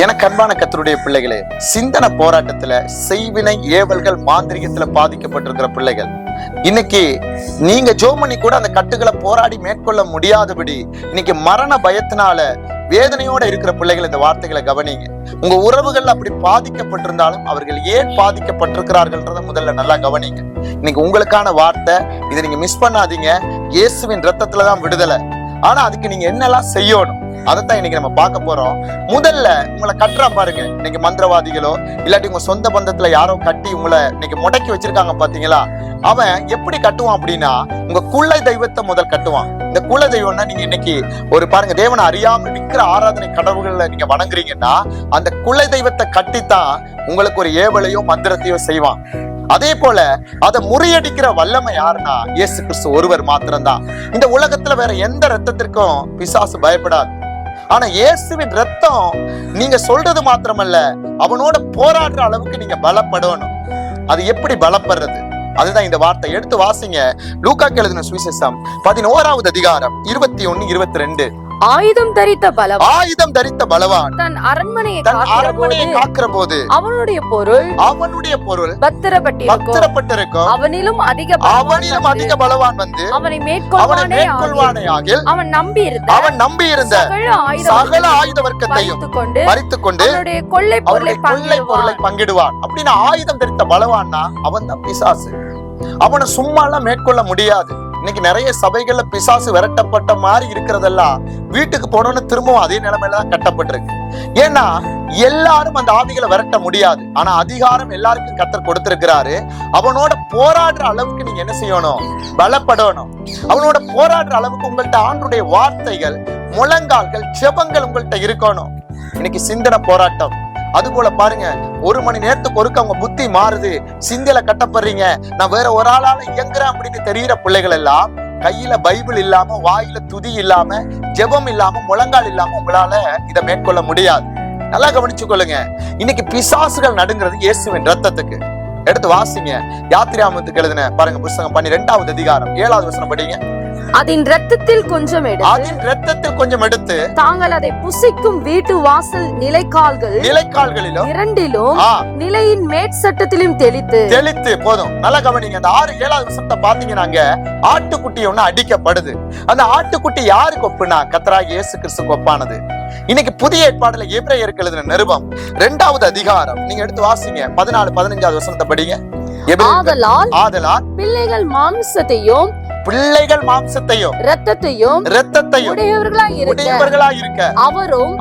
எனக்கு அன்பான கர்த்தருடைய பிள்ளைகளே, சிந்தனை போராட்டத்துல செய்வினை ஏவல்கள் மாந்திரிகத்துல பாதிக்கப்பட்டிருக்கிற பிள்ளைகள், இன்னைக்கு நீங்க ஜோமணி கூட அந்த கட்டுகளை போராடி மேற்கொள்ள முடியாதபடி இன்னைக்கு மரண பயத்தினால வேதனையோட இருக்கிற பிள்ளைகள், இந்த வார்த்தைகளை கவனிங்க. உங்க உறவுகள் அப்படி பாதிக்கப்பட்டிருந்தாலும் அவர்கள் ஏன் பாதிக்கப்பட்டிருக்கிறார்கள்ன்றத முதல்ல நல்லா கவனிங்க. இன்னைக்கு உங்களுக்கான வார்த்தை, இதை நீங்க மிஸ் பண்ணாதீங்க. இயேசுவின் ரத்தத்துலதான் விடுதலை. ஆனா அதுக்கு நீங்க என்னெல்லாம் செய்யணும் அதைத்தான் இன்னைக்கு நம்ம பார்க்க போறோம். முதல்ல உங்களை கட்டுறா பாருங்க. இன்னைக்கு மந்திரவாதிகளோ இல்லாட்டி உங்க சொந்த பந்தத்துல யாரோ கட்டி உங்களை இன்னைக்கு முடக்கி வச்சிருக்காங்க பாத்தீங்களா? அவன் எப்படி கட்டுவான் அப்படின்னா, உங்க குல தெய்வத்தை முதல் கட்டுவான். இந்த குல தெய்வம்னா நீங்க இன்னைக்கு ஒரு பாருங்க, தேவனை அறியாம விக்கிற ஆராதனை கடவுள்களை நீங்க வணங்குறீங்கன்னா அந்த குல தெய்வத்தை கட்டித்தான் உங்களுக்கு ஒரு ஏவலையோ மந்திரத்தையோ செய்வான். அதே போல அதை முறியடிக்கிற வல்லமை யாருன்னா இயேசு கிறிஸ்து ஒருவர் மாத்திரம்தான். இந்த உலகத்துல வேற எந்த ரத்தத்திற்கும் பிசாசு பயப்படாது. ஆனா இயேசுவின் ரத்தம் நீங்க சொல்றது மாத்திரமல்ல, அவனோட போராடுற அளவுக்கு நீங்க பலப்படணும். அது எப்படி பலப்படுறது? அதுதான் இந்த வார்த்தை. எடுத்து வாசிங்க. லூக்காக்கு எழுதின சுவிசேஷம் 11வது அதிகாரம் 21, 22. ஆயுதம் தரித்த பலவான் தன் அரண்மனையை காக்கிற போது அவனுடைய பொருள் பத்திரப்பட்டிருக்கும். அவனிலும் அதிக பலவான் வந்து அவனை மேற்கொள்வானேயாகில் அவன் நம்பி இருந்த சகல ஆயுத வர்க்கத்தையும் பறித்துக் கொண்டு அவனுடைய கொள்ளை பொருளை பங்கிடுவான். அப்படின்னு ஆயுதம் தரித்த பலவான்னா அவன் தான் பிசாசு. அவனை சும்மா எல்லாம் மேற்கொள்ள முடியாது. இன்னைக்கு நிறைய சபைகள்ல பிசாசு விரட்டப்பட்ட மாதிரி இருக்கிறதெல்லாம் வீட்டுக்கு போனோன்னு திரும்பவும் அதே நிலைமையில தான் கட்டப்பட்டிருக்கு. ஏன்னா எல்லாரும் அந்த ஆவிகளை விரட்ட முடியாது. ஆனா அதிகாரம் எல்லாருக்கும் கர்த்தர் கொடுத்திருக்கிறாரு. அவனோட போராடுற அளவுக்கு நீங்க என்ன செய்யணும்? பலப்படணும். அவனோட போராடுற அளவுக்கு உங்கள்ட்ட ஆண்டுடைய வார்த்தைகள், முழங்கால்கள், ஜெபங்கள் உங்கள்ட்ட இருக்கணும். இன்னைக்கு சிந்தனை போராட்டம். அது போல பாருங்க, 1 மணி நேரத்துக்கு ஒருக்க அவங்க புத்தி மாறுது. சிந்தையில கட்டப்படுறீங்க. நான் வேற ஒரு ஆளால இயங்குறேன் அப்படின்னு தெரிகிற பிள்ளைகள் எல்லாம் கையில பைபிள் இல்லாம, வாயில துதி இல்லாம, ஜெபம் இல்லாம, முழங்கால் இல்லாம உங்களால இதை மேற்கொள்ள முடியாது. நல்லா கவனிச்சு கொள்ளுங்க. இன்னைக்கு பிசாசுகள் நடுங்கிறது இயேசுவின் ரத்தத்துக்கு. எடுத்து வாசிங்க. யாத்திராமத்துக்கு எழுதின பாருங்க புத்தகம் 12வது அதிகாரம் 7வது வசனம் படிங்க. அதன் ரத்தத்தில் கொஞ்சம் எடுத்து தாங்கள் அதை புசிக்கும் வீட்டு வாசல் நிலைக்கால்களிலும் இரண்டிலும் நிலையின் மேற்சட்டத்திலும் தெளித்து போதும். நல்லா கவனிங்க. அந்த 6, 7வது வசனத்தை பாத்தீங்கன்னா ஆட்டுக்குட்டி ஒண்ணு அடிக்கப்படுது. அந்த ஆட்டுக்குட்டி யாருக்கு ஒப்புனா கர்த்தராகிய இயேசு கிறிஸ்துவுக்கு ஒப்பானது. இன்னைக்கு புதிய ஏற்பாடுல எபிரேயருக்கு எழுதின நிருபம் 2வது அதிகாரம் நீங்க எடுத்து வாசிங்க. 14, 15வது வசனத்தை படிங்க. ஆதலால் பிள்ளைகள் மாம்சத்தையும் இரத்தத்தையும் உடையவர்களாய் இருக்க அவரும்